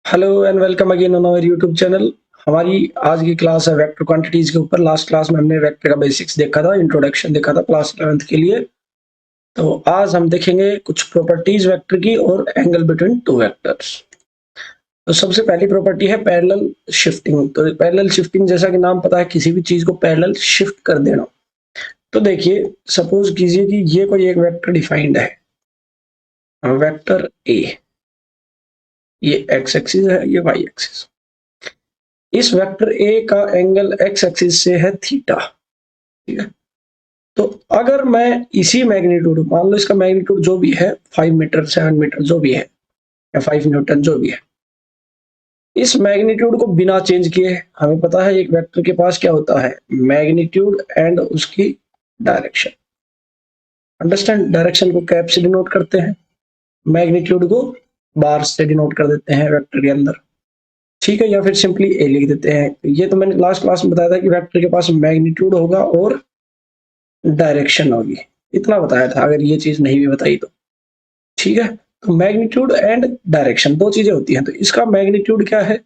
Hello and welcome again on our YouTube channel. हमारी आज की क्लास है वेक्टर क्वांटिटीज के ऊपर। लास्ट क्लास में हमने वेक्टर का बेसिक्स देखा था, इंट्रोडक्शन देखा था क्लास 11th के लिए। तो आज हम देखेंगे कुछ प्रॉपर्टीज वेक्टर की और एंगल बिटवीन टू वेक्टर्स। तो सबसे पहली प्रॉपर्टी है पैरेलल शिफ्टिंग। तो पैरेलल शिफ्टिंग जैसा कि नाम पता है, किसी भी चीज को पैरेलल शिफ्ट कर देना। तो देखिए, सपोज कीजिए कि ये कोई एक वेक्टर डिफाइंड है, वेक्टर ए। ये एक्स एक्सिस है, ये वाई एक्सिस। इस वेक्टर ए का एंगल एक्स एक्सिस से है थीटा। ठीक है। तो अगर मैं इसी मैग्नीट्यूड, मान लो इसका मैग्नीट्यूड जो भी है 5 मीटर 7 मीटर जो भी है, या 5 न्यूटन जो भी है, इस मैग्नीट्यूड को बिना चेंज किए, हमें पता है एक वेक्टर के पास क्या होता है, मैग्नीट्यूड एंड उसकी डायरेक्शन। अंडरस्टैंड, डायरेक्शन को कैप से डिनोट करते हैं, मैग्नीट्यूड को बार से डिनोट कर देते हैं वेक्टर के अंदर। ठीक है, या फिर सिंपली ए लिख देते हैं। ये तो मैंने लास्ट क्लास में बताया था कि वेक्टर के पास मैग्नीट्यूड होगा और डायरेक्शन होगी, इतना बताया था, अगर ये चीज नहीं भी बताई तो। ठीक है, तो मैग्नीट्यूड एंड डायरेक्शन दो चीजें होती हैं। तो इसका मैग्नीट्यूड क्या है,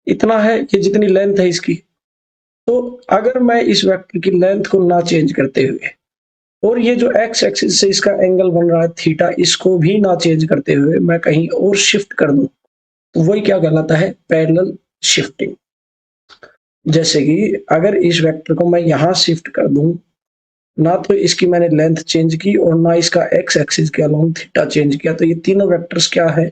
इतना है, ये जितनी लेंथ है इसकी। तो अगर मैं इस वेक्टर की लेंथ को ना चेंज करते हुए, और ये जो एक्स एक्सिस से इसका एंगल बन रहा है थीटा, इसको भी ना चेंज करते हुए मैं कहीं और शिफ्ट कर दूं, तो वही क्या कहलाता है, पैरेलल शिफ्टिंग। जैसे कि अगर इस वेक्टर को मैं यहां शिफ्ट कर दूं, ना तो इसकी मैंने लेंथ चेंज की और ना इसका एक्स एक्सिस के अलोंग थीटा चेंज किया, तो ये तीनों वेक्टर्स क्या है,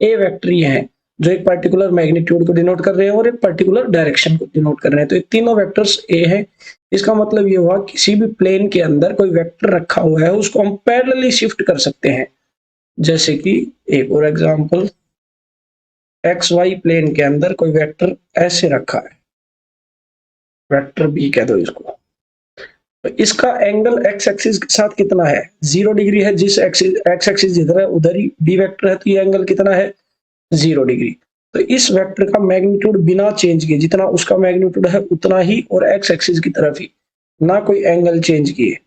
ए वेक्टर ये हैं, जो एक पर्टिकुलर मैग्नीट्यूड को डिनोट कर रहे हैं और एक पर्टिकुलर डायरेक्शन को डिनोट कर रहे हैं। तो ये तीनों वेक्टर्स ए हैं। इसका मतलब ये हुआ, किसी भी प्लेन के अंदर कोई वेक्टर रखा हुआ है उसको हम पैरेलली शिफ्ट कर सकते हैं। जैसे कि एक और एग्जांपल, एक्स वाई प्लेन के अंदर कोई वेक्टर ऐसे रखा है, वेक्टर बी कह दो इसको। तो इसका एंगल एक्स एक्सिस के साथ कितना है, 0 डिग्री है। जिस एक्स एक्सिस जिधर है उधर ही बी वेक्टर है, तो ये एंगल कितना है, 0 डिग्री। तो इस वेक्टर का मैग्नीट्यूड बिना चेंज किए, जितना उसका मैग्नीट्यूड है उतना ही और एक्स एक्सिस की तरफ ही, ना कोई एंगल चेंज किए,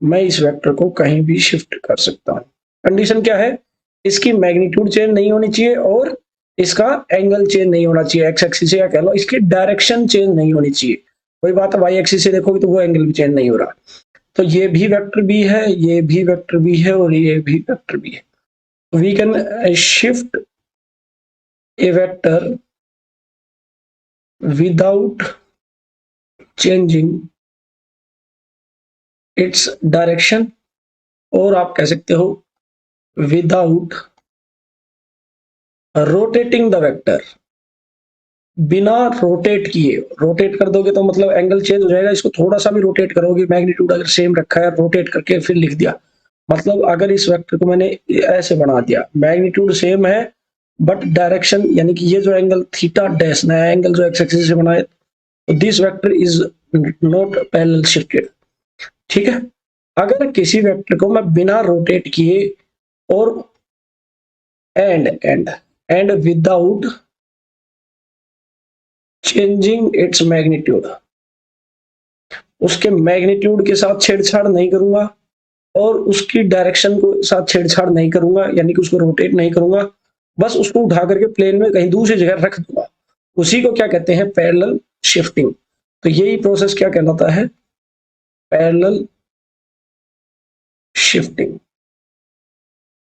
मैं इस वेक्टर को कहीं भी शिफ्ट कर सकता हूं। कंडीशन क्या है, इसकी मैग्नीट्यूड चेंज नहीं होनी चाहिए और इसका एंगल चेंज नहीं होना चाहिए एक्स एक्सिस से, या कह लो इसकी डायरेक्शन चेंज नहीं होनी चाहिए। कोई बात है, वाई एक्सिस से देखोगे तो वो एंगल भी चेंज नहीं हो रहा। तो ये भी वेक्टर बी है, ये भी वेक्टर बी है और ये भी वेक्टर बी है। We can shift a vector without changing its direction, और आप कह सकते हो विदाउट रोटेटिंग द वेक्टर। बिना रोटेट किए, रोटेट कर दोगे तो मतलब एंगल चेंज हो जाएगा। इसको थोड़ा सा भी रोटेट करोगे, मैग्नीट्यूड अगर सेम रखा है, रोटेट करके फिर लिख दिया, मतलब अगर इस वेक्टर को मैंने ऐसे बना दिया, मैग्नीट्यूड सेम है बट डायरेक्शन, यानी कि ये जो एंगल थीटा डैश, नया एंगल जो एक्स एक्सिस से बना है, तो this vector is not parallel shifted. ठीक है। अगर किसी वेक्टर को मैं बिना रोटेट किए और and and and without changing its magnitude, उसके मैग्नीट्यूड के साथ छेड़छाड़ नहीं करूंगा और उसकी डायरेक्शन को साथ छेड़छाड़ नहीं करूंगा, यानी कि उसको रोटेट नहीं करूंगा, बस उसको उठा करके प्लेन में कहीं दूसरी जगह रख दूंगा, उसी को क्या कहते हैं, पैरेलल शिफ्टिंग। तो यही प्रोसेस क्या कहलाता है, पैरेलल शिफ्टिंग।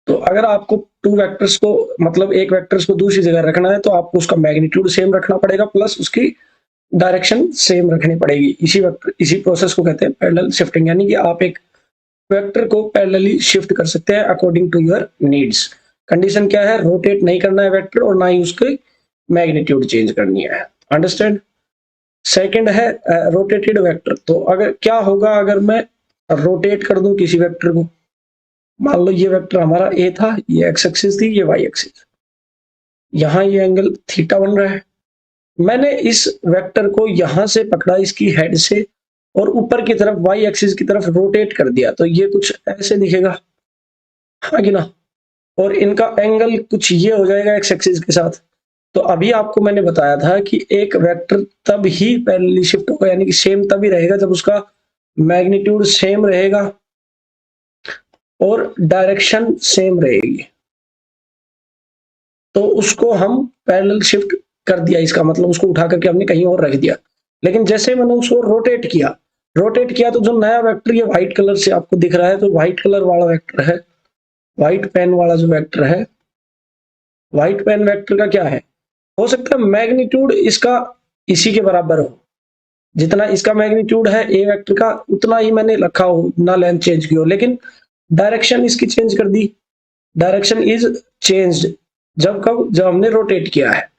तो अगर आपको टू वेक्टर्स को, मतलब एक वेक्टर्स को दूसरी जगह रखना है, तो आपको उसका मैग्नीट्यूड सेम रखना पड़ेगा प्लस उसकी डायरेक्शन सेम रखनी पड़ेगी। इसी प्रोसेस को कहते हैं पैरेलल शिफ्टिंग, यानी कि आप एक वेक्टर को पैरेलली शिफ्ट कर सकते हैं according to your needs. Condition क्या है, रोटेट नहीं करना है वेक्टर और ना ही उसकी मैग्नीट्यूड चेंज करनी है। अंडरस्टैंड। सेकंड है रोटेटेड वेक्टर। तो अगर क्या होगा, अगर मैं रोटेट कर दूं किसी वेक्टर को, मान लो ये वेक्टर हमारा ए था, ये एक्स एक्सिस थी, ये वाई एक्सिस, यहां ये एंगल थीटा बन रहा है। मैंने इस वेक्टर को यहां से पकड़ा, इसकी हेड से, और ऊपर की तरफ वाई एक्सिस की तरफ रोटेट कर दिया, तो ये कुछ ऐसे दिखेगा, हाँ कि ना। और इनका एंगल कुछ ये हो जाएगा एक्स एक्सिस के साथ। तो अभी आपको मैंने बताया था कि एक वेक्टर तब ही पैरेलली शिफ्ट होगा, यानी कि सेम तभी रहेगा जब उसका मैग्नीट्यूड सेम रहेगा और डायरेक्शन सेम रहेगी। तो उसको हम पैरेलल शिफ्ट कर दिया, इसका मतलब उसको उठा करके हमने कहीं और रख दिया। लेकिन जैसे मैंने उसको रोटेट किया तो जो नया वेक्टर ये व्हाइट कलर से आपको दिख रहा है, तो व्हाइट कलर वाला वेक्टर है, व्हाइट पेन वाला जो वेक्टर है, व्हाइट पेन वेक्टर का क्या है, हो सकता है मैग्नीट्यूड इसका इसी के बराबर हो, जितना इसका मैग्नीट्यूड है ए वेक्टर का उतना ही मैंने रखा हो, ना लेंथ चेंज की हो, लेकिन डायरेक्शन इसकी चेंज कर दी। डायरेक्शन इज चेंज्ड जब कब, जब हमने रोटेट किया है।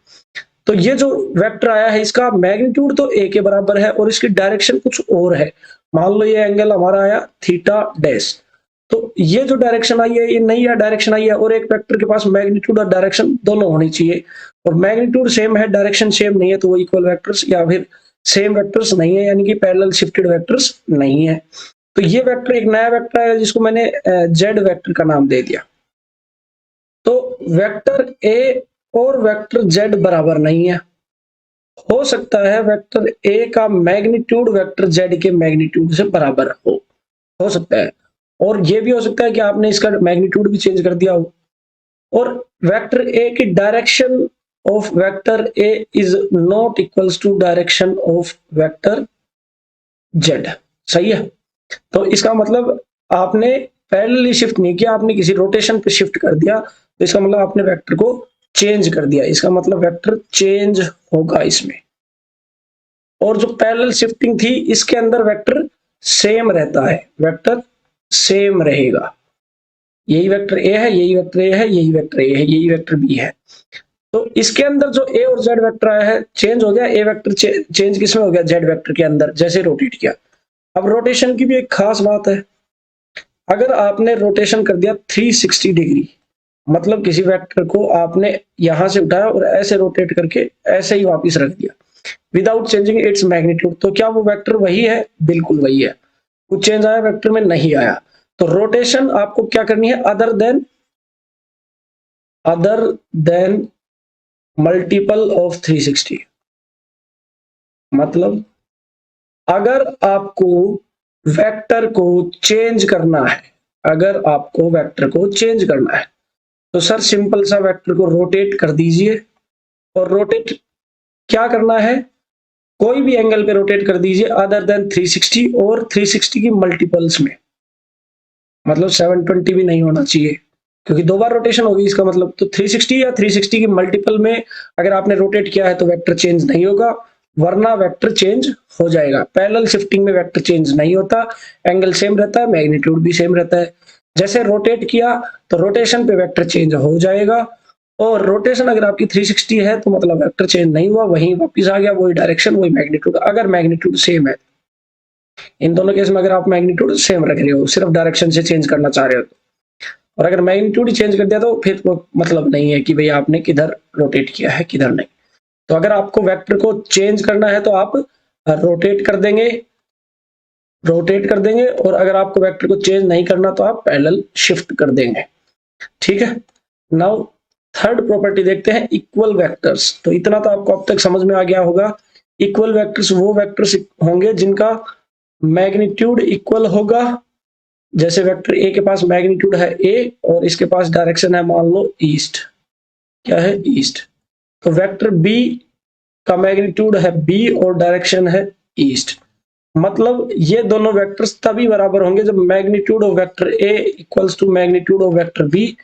तो ये जो वेक्टर आया है इसका मैग्नीट्यूड तो ए के बराबर है और इसकी डायरेक्शन कुछ और है। मान लो ये एंगल हमारा आया थीटा डैश, तो ये जो डायरेक्शन आई है ये नई डायरेक्शन आई है, और एक वेक्टर के पास मैग्नीट्यूड और डायरेक्शन दोनों होनी चाहिए, और मैग्नीट्यूड सेम है डायरेक्शन सेम नहीं है तो वो इक्वल वेक्टर्स या फिर सेम वेक्टर्स नहीं है, यानी कि पैरेलल शिफ्टेड वेक्टर्स नहीं है। तो ये वेक्टर एक नया वेक्टर है जिसको मैंने जेड वेक्टर का नाम दे दिया। तो वेक्टर ए और वेक्टर जेड बराबर नहीं है। हो सकता है वेक्टर ए का मैग्नीट्यूड वेक्टर जेड के मैग्नीट्यूड से बराबर हो सकता है, और ये भी हो सकता है कि आपने इसका मैग्नीट्यूड भी चेंज कर दिया हो। और वेक्टर ए की direction of vector A is not equals to direction of vector Z, सही है। तो इसका मतलब आपने पैरेलली शिफ्ट नहीं किया, आपने किसी रोटेशन पे शिफ्ट कर दिया, तो इसका मतलब आपने वेक्टर को चेंज कर दिया, इसका मतलब वेक्टर चेंज होगा इसमें। और जो पैरेलल शिफ्टिंग थी इसके अंदर वेक्टर सेम रहता है, वेक्टर सेम रहेगा। यही वेक्टर ए है, यही वेक्टर ए है, यही वेक्टर ए है, यही वेक्टर बी है। तो इसके अंदर जो ए और जेड वेक्टर आया है चेंज हो गया, ए वेक्टर चेंज किसमें हो गया, जेड वेक्टर के अंदर, जैसे रोटेट किया। अब रोटेशन की भी एक खास बात है, अगर आपने रोटेशन कर दिया 360 डिग्री, मतलब किसी वेक्टर को आपने यहां से उठाया और ऐसे रोटेट करके ऐसे ही वापस रख दिया विदाउट चेंजिंग इट्स मैग्नीट्यूड, तो क्या वो वेक्टर वही है, बिल्कुल वही है। कुछ चेंज आया वेक्टर में, नहीं आया। तो रोटेशन आपको क्या करनी है, अदर देन मल्टीपल ऑफ 360, मतलब अगर आपको वेक्टर को चेंज करना है, अगर आपको वेक्टर को चेंज करना है तो सर सिंपल सा वेक्टर को रोटेट कर दीजिए, और रोटेट क्या करना है, कोई भी एंगल पे रोटेट कर दीजिए अदर देन 360, और 360 की मल्टीपल्स में, मतलब 720 भी नहीं होना चाहिए क्योंकि दो बार रोटेशन होगी इसका मतलब, तो 360 या 360 की मल्टीपल में अगर आपने रोटेट किया है तो वेक्टर चेंज नहीं होगा, वरना वेक्टर चेंज हो जाएगा। पैरेलल शिफ्टिंग में वेक्टर चेंज नहीं होता, एंगल सेम रहता है, मैग्नीट्यूड भी सेम रहता है। जैसे रोटेट किया तो रोटेशन पे वेक्टर चेंज हो जाएगा, और रोटेशन अगर आपकी 360 है तो मतलब वेक्टर चेंज नहीं हुआ, वहीं वापस आ गया, वही डायरेक्शन वही मैग्नीट्यूड, अगर मैग्नीट्यूड सेम है। इन दोनों केस में अगर आप मैग्नीट्यूड सेम रख रहे हो, सिर्फ डायरेक्शन से चेंज करना चाह रहे हो तो, और अगर मैग्नीट्यूड ही चेंज कर दिया तो फिर वो मतलब नहीं है कि भाई आपने किधर रोटेट किया है किधर नहीं। तो अगर आपको वेक्टर को चेंज करना है तो आप रोटेट कर देंगे, और अगर आपको वेक्टर को चेंज नहीं करना तो आप पैरेलल शिफ्ट कर देंगे, ठीक है। नाउ थर्ड प्रॉपर्टी देखते हैं, इक्वल वेक्टर्स। तो इतना तो आपको अब तक समझ में आ गया होगा, इक्वल वेक्टर्स वो वेक्टर्स होंगे जिनका मैग्नीट्यूड इक्वल होगा। जैसे वेक्टर ए के पास मैग्नीट्यूड है ए और इसके पास डायरेक्शन है मान लो ईस्ट, क्या है, ईस्ट, तो वेक्टर बी का मैग्नीट्यूड है बी और डायरेक्शन है ईस्ट, मतलब ये दोनों वेक्टर्स तभी बराबर होंगे जब magnitude of vector A equals to magnitude of vector B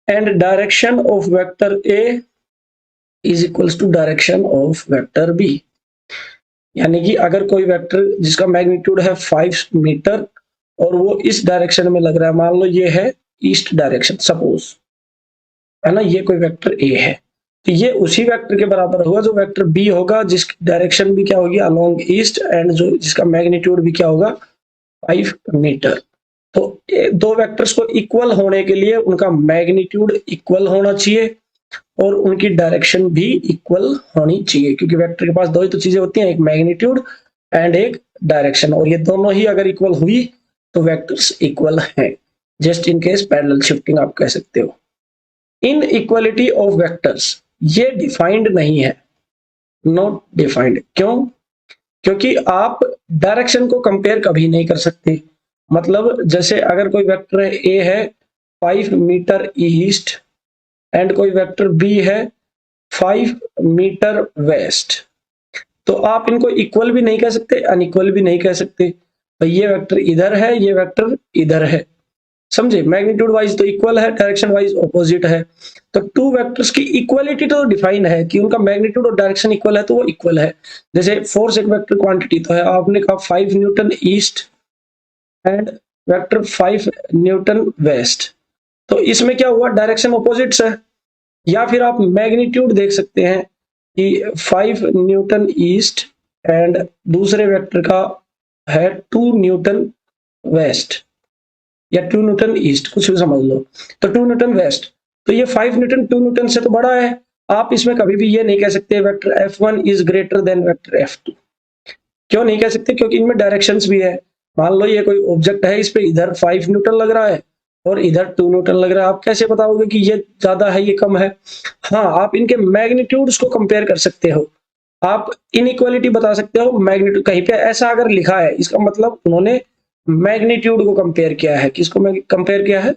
and direction of vector A is equals to direction of vector B. यानी कि अगर कोई वेक्टर जिसका मैग्नीट्यूड है 5 मीटर और वो इस डायरेक्शन में लग रहा है, मान लो ये है ईस्ट डायरेक्शन सपोज, है ना, ये कोई वेक्टर ए है, तो ये उसी वेक्टर के बराबर होगा जो वेक्टर बी होगा जिसकी डायरेक्शन भी क्या होगी, अलोंग ईस्ट, एंड जो जिसका मैग्नीट्यूड भी क्या होगा, 5 मीटर। तो दो वेक्टर्स को इक्वल होने के लिए उनका मैग्नीट्यूड इक्वल होना चाहिए और उनकी डायरेक्शन भी इक्वल होनी चाहिए, क्योंकि वेक्टर के पास दो ही तो चीजें होती हैं, एक मैग्नीट्यूड एंड एक डायरेक्शन, और ये दोनों ही अगर इक्वल हुई तो वेक्टर्स इक्वल हैं। Just in case parallel shifting आप कह सकते हो। इन इक्वलिटी ऑफ वेक्टर्स ये डिफाइंड नहीं है, नॉट डिफाइंड। क्यों? क्योंकि आप डायरेक्शन को कंपेयर कभी नहीं कर सकते। मतलब जैसे अगर कोई वेक्टर ए है 5 मीटर ईस्ट एंड कोई वेक्टर बी है 5 मीटर वेस्ट। तो आप इनको इक्वल भी नहीं कह सकते, अनइक्वल भी नहीं कह सकते। तो ये वेक्टर इधर है, ये वेक्टर इधर है, समझे। मैग्नीट्यूड वाइज तो इक्वल है, डायरेक्शन वाइज ऑपोजिट है। तो टू वेक्टर्स की इक्वलिटी तो डिफाइन है कि उनका मैग्नीट्यूड और डायरेक्शन इक्वल है, तो वो इक्वल है। जैसे फोर्स एक वेक्टर क्वांटिटी तो है, आपने कहा 5 newton east and vector 5 newton west, तो इसमें क्या हुआ, डायरेक्शन ऑपोजिट्स है। या फिर आप मैग्नीट्यूड देख सकते हैं कि 5 न्यूटन ईस्ट एंड दूसरे वेक्टर का है 2 न्यूटन वेस्ट या 2 न्यूटन ईस्ट, कुछ भी समझ लो। तो 2 न्यूटन वेस्ट, तो ये 5 न्यूटन 2 न्यूटन से तो बड़ा है। आप इसमें कभी भी ये नहीं कह सकते vector F1 is greater than vector F2। क्यों नहीं कह सकते, क्योंकि इनमें डायरेक्शंस भी है। मान लो ये कोई ऑब्जेक्ट है, इस पे इधर 5 न्यूटन लग रहा है और इधर 2 न्यूटन लग रहा है, आप कैसे बताओगे कि ये ज्यादा है ये कम है। हाँ, आप इनके मैग्नीट्यूड्स को कंपेयर कर सकते हो, आप इनइक्वालिटी बता सकते हो। मैग्नीट्यूड कहीं पे ऐसा अगर लिखा है, इसका मतलब उन्होंने मैग्नीट्यूड को कंपेयर किया है। किसको कंपेयर किया है,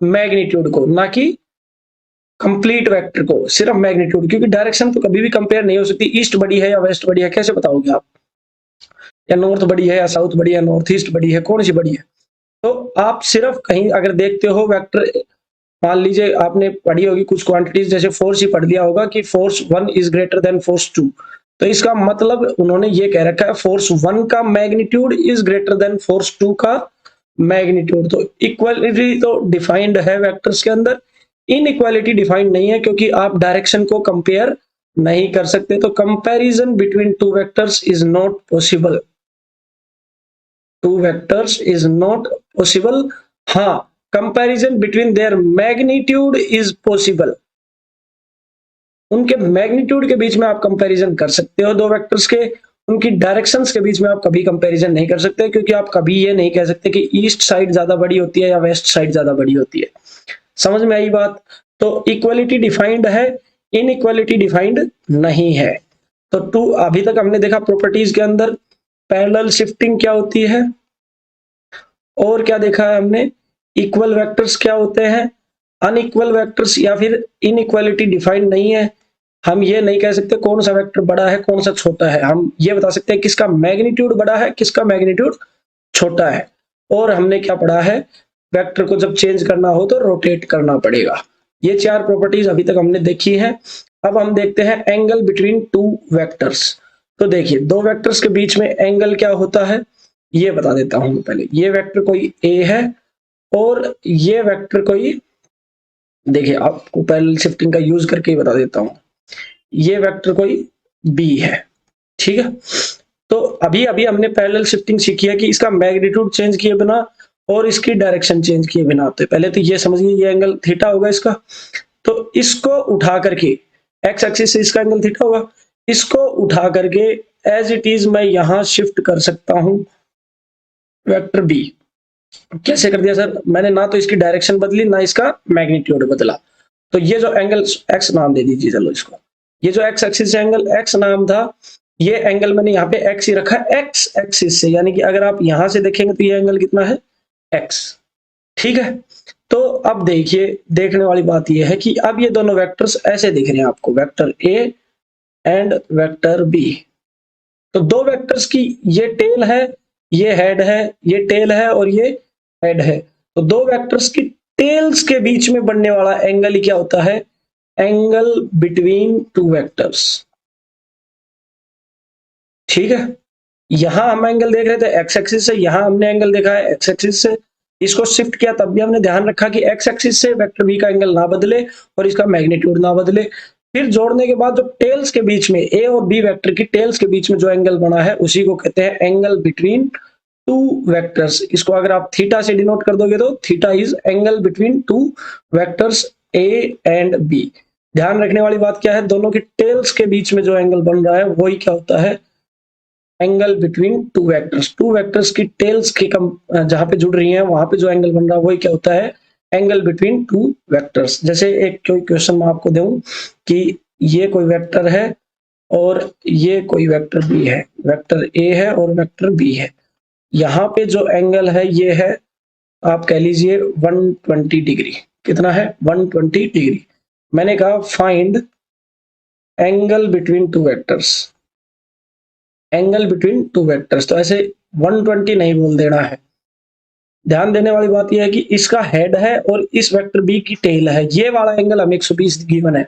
मैग्नीट्यूड को, ना कि कंप्लीट वेक्टर को, सिर्फ मैग्नीट्यूड। क्योंकि डायरेक्शन तो कभी भी कंपेयर नहीं हो सकती। ईस्ट बड़ी है या वेस्ट बड़ी है, कैसे बताओगे आप, या नॉर्थ बड़ी है या साउथ बड़ी है, नॉर्थ ईस्ट बड़ी है, कौन सी बड़ी है। तो आप सिर्फ कहीं अगर देखते हो वेक्टर, मान लीजिए आपने पढ़ी होगी कुछ क्वांटिटीज, जैसे फोर्स ही पढ़ लिया होगा कि force 1 is greater than force 2, तो इसका मतलब उन्होंने ये कह रखा है फोर्स 1 का magnitude is greater than force 2 का मैग्नीट्यूड। तो इक्वालिटी तो डिफाइंड है वेक्टर्स के अंदर, इनइक्वालिटी डिफाइंड नहीं है, क्योंकि आप डायरेक्शन को कंपेयर नहीं कर सकते। तो comparison between two vectors is not possible, two vectors is not possible. हाँ, comparison between their magnitude is possible, उनके मैग्नीट्यूड के बीच में आप कंपैरिजन कर सकते हो दो वेक्टर्स के। उनकी डायरेक्शंस के बीच में आप कभी कंपैरिजन नहीं कर सकते, क्योंकि आप कभी ये नहीं कह सकते कि ईस्ट साइड ज्यादा बड़ी होती है या वेस्ट साइड ज्यादा बड़ी होती है। समझ में आई बात। तो इक्वालिटी डिफाइंड है, इनइक्वालिटी डिफाइंड नहीं है। तो टू, अभी तक हमने देखा प्रॉपर्टीज के अंदर पैरेलल शिफ्टिंग क्या होती है, और क्या देखा है हमने, इक्वल वेक्टर्स क्या होते हैं, अनइक्वल वेक्टर्स, या फिर इनइक्वालिटी डिफाइंड नहीं है। हम ये नहीं कह सकते कौन सा वेक्टर बड़ा है कौन सा छोटा है, हम ये बता सकते हैं किसका मैग्नीट्यूड बड़ा है किसका मैग्नीट्यूड छोटा है। और हमने क्या पढ़ा है, वेक्टर को जब चेंज करना हो तो रोटेट करना पड़ेगा। ये चार प्रॉपर्टीज अभी तक हमने देखी है। अब हम देखते हैं एंगल बिटवीन टू वेक्टर्स। तो देखिए, दो वेक्टर्स के बीच में एंगल क्या होता है ये बता देता हूं मैं पहले। ये वेक्टर कोई ए है और ये वेक्टर कोई, देखिए आपको पैरेलल शिफ्टिंग का यूज करके ही बता देता हूं, ये वेक्टर कोई बी है, ठीक है। तो अभी अभी हमने पैरेलल शिफ्टिंग सीखी है कि इसका मैग्नीट्यूड चेंज किए बिना और इसकी डायरेक्शन चेंज किए बिना। तो पहले तो ये समझिए, ये एंगल थीटा होगा इसका, तो इसको उठा करके एक्स एक्सिस से इसका एंगल थीटा होगा, इसको उठा करके एज इट इज मैं यहां शिफ्ट कर सकता हूं वेक्टर बी। कैसे कर दिया सर, मैंने ना तो इसकी डायरेक्शन बदली ना इसका मैग्नीट्यूड बदला। तो ये जो एंगल एक्स नाम दे दीजिए चलो इसको, ये जो एक्स एक्सिस से एंगल एक्स नाम था, ये एंगल मैंने यहाँ पे एक्स ही रखा है एक्स एक्सिस से, यानी कि अगर आप यहां से देखेंगे तो ये एंगल कितना है एक्स, ठीक है। तो अब देखिए, देखने वाली बात यह है कि अब ये दोनों वेक्टर्स ऐसे दिख रहे हैं आपको, vector A and vector B. तो दो वेक्टर्स की ये टेल है, ये हेड है, ये टेल है और ये हेड है। तो दो वेक्टर्स की टेल्स के बीच में बनने वाला एंगल ही क्या होता है, एंगल बिटवीन टू वेक्टर्स, ठीक है। यहां हम एंगल देख रहे थे एक्स एक्सिस से, यहां हमने एंगल देखा है एक्स एक्सिस से। इसको शिफ्ट किया तब भी हमने ध्यान रखा कि एक्स एक्सिस से वेक्टर बी का एंगल ना बदले और इसका मैग्नीट्यूड ना बदले। फिर जोड़ने के बाद जो टेल्स के बीच में, ए और बी वेक्टर की टेल्स के बीच में जो एंगल बना है उसी को कहते हैं एंगल बिटवीन टू वेक्टर्स। इसको अगर आप थीटा से डिनोट कर दोगे तो theta is angle between two vectors A and B. ध्यान रखने वाली बात क्या है, दोनों की टेल्स के बीच में जो एंगल बन रहा है वही क्या होता है, angle between two vectors. Two vectors की टेल्स की जहां पे जुड़ रही हैं वहां पे जो एंगल बन रहा है वही क्या होता है, एंगल बिटवीन टू वेक्टर्स। जैसे एक कोई क्वेश्चन मैं आपको दूं कि ये कोई वेक्टर है और ये कोई वेक्टर बी है, वेक्टर ए है और वेक्टर बी है। यहाँ पे जो एंगल है ये है, आप कह लीजिए 120 डिग्री। कितना है, 120 डिग्री। मैंने कहा find angle between two vectors, angle between two vectors, तो ऐसे 120 नहीं बोल देना है। ध्यान देने वाली बात यह है कि इसका हेड है और इस वेक्टर बी की टेल है, ये वाला एंगल हमें 120 गिवन है।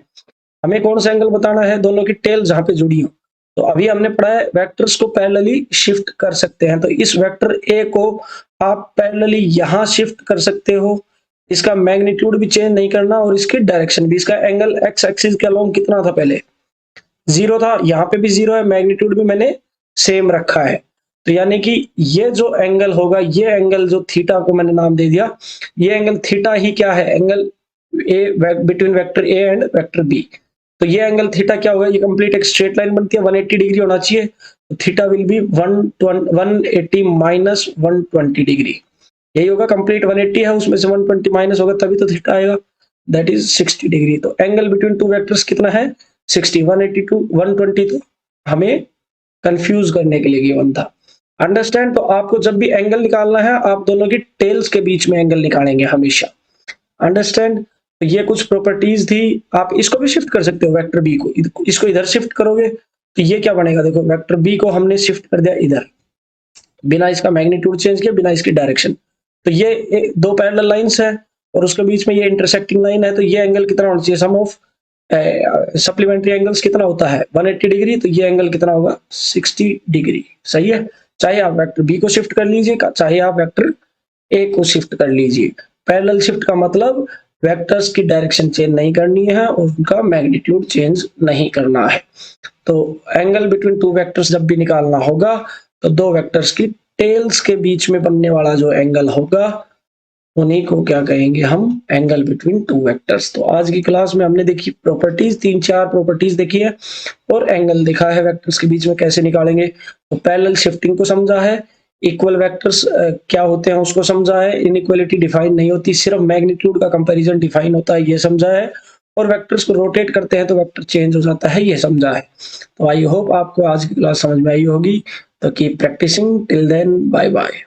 हमें कौन सा एंगल बताना है, दोनों की टेल जहां पे जुड़ी हो। तो अभी हमने पढ़ा है वेक्टर्स को पैरेलली शिफ्ट कर सकते हैं, तो इस वेक्टर ए को आप पैरेलली यहां शिफ्ट कर सकते हो, इसका मैग्नीट्यूड भी चेंज नहीं करना और इसकी डायरेक्शन भी। इसका एंगल एक्स एक्सिस के अलोंग कितना था, पहले 0 था, यहाँ पे भी 0 है, मैग्नीट्यूड भी मैंने सेम रखा है। तो यानी कि ये जो एंगल होगा, ये एंगल जो थीटा को मैंने नाम दे दिया, ये एंगल थीटा ही क्या है, angle a between vector A and vector B. तो ये एंगल थीटा क्या होगा, ये कंप्लीट एक स्ट्रेट लाइन बनती है, 180 डिग्री होना चाहिए। तो theta will be 180 minus 120 degree, यही होगा। कंप्लीट 180 है, उसमें से 120 माइनस होगा तभी तो थीटा आएगा, दैट इज 60 डिग्री। तो एंगल बिटवीन टू वेक्टर्स कितना है, 60। 180 टू 120 तो हमें कंफ्यूज करने के लिए गिवन था। अंडरस्टैंड। तो आपको जब भी एंगल निकालना है, आप दोनों की टेल्स के बीच में एंगल निकालेंगे हमेशा। अंडरस्टैंड। तो ये कुछ प्रॉपर्टीज थी। आप इसको भी शिफ्ट कर सकते हो, वेक्टर बी को, इसको इधर शिफ्ट करोगे तो ये क्या बनेगा, देखो वेक्टर बी को हमने शिफ्ट कर दिया इधर, बिना इसका मैग्नीट्यूड चेंज किए, बिना इसकी डायरेक्शन। तो ये दो पैरेलल लाइंस है और उसके बीच में ये इंटरसेक्टिंग लाइन है, तो ये एंगल कितना होना चाहिए, सम ऑफ सप्लीमेंट्री एंगल्स कितना होता है 180 डिग्री, तो ये एंगल कितना होगा 60 डिग्री। सही है। चाहे आप वेक्टर बी को शिफ्ट कर लीजिए, चाहे आप वेक्टर ए को शिफ्ट कर लीजिए। पैरेलल शिफ्ट का मतलब वेक्टर्स की डायरेक्शन चेंज नहीं करनी है और उनका मैग्नीट्यूड चेंज नहीं करना है। तो एंगल बिटवीन टू वेक्टर्स जब भी निकालना होगा, तो दो वेक्टर्स की टेल्स के बीच में बनने वाला जो एंगल होगा, उन्हीं को क्या कहेंगे हम, एंगल बिटवीन टू वेक्टर्स। तो आज की क्लास में हमने देखी प्रॉपर्टीज, 3-4 प्रॉपर्टीज देखी है और एंगल देखा है वेक्टर्स के बीच में कैसे निकालेंगे। तो पैरेलल शिफ्टिंग को समझा है, इक्वल वेक्टर्स क्या होते हैं उसको समझा है, इनइक्वालिटी डिफाइन नहीं होती, सिर्फ मैग्नीट्यूड का कंपैरिजन डिफाइन होता है, ये समझा है। और वेक्टर्स को रोटेट करते हैं तो वेक्टर चेंज हो जाता है, ये समझा है। तो आई होप आपको आज की क्लास समझ में आई होगी। तो keep practising, till then bye bye.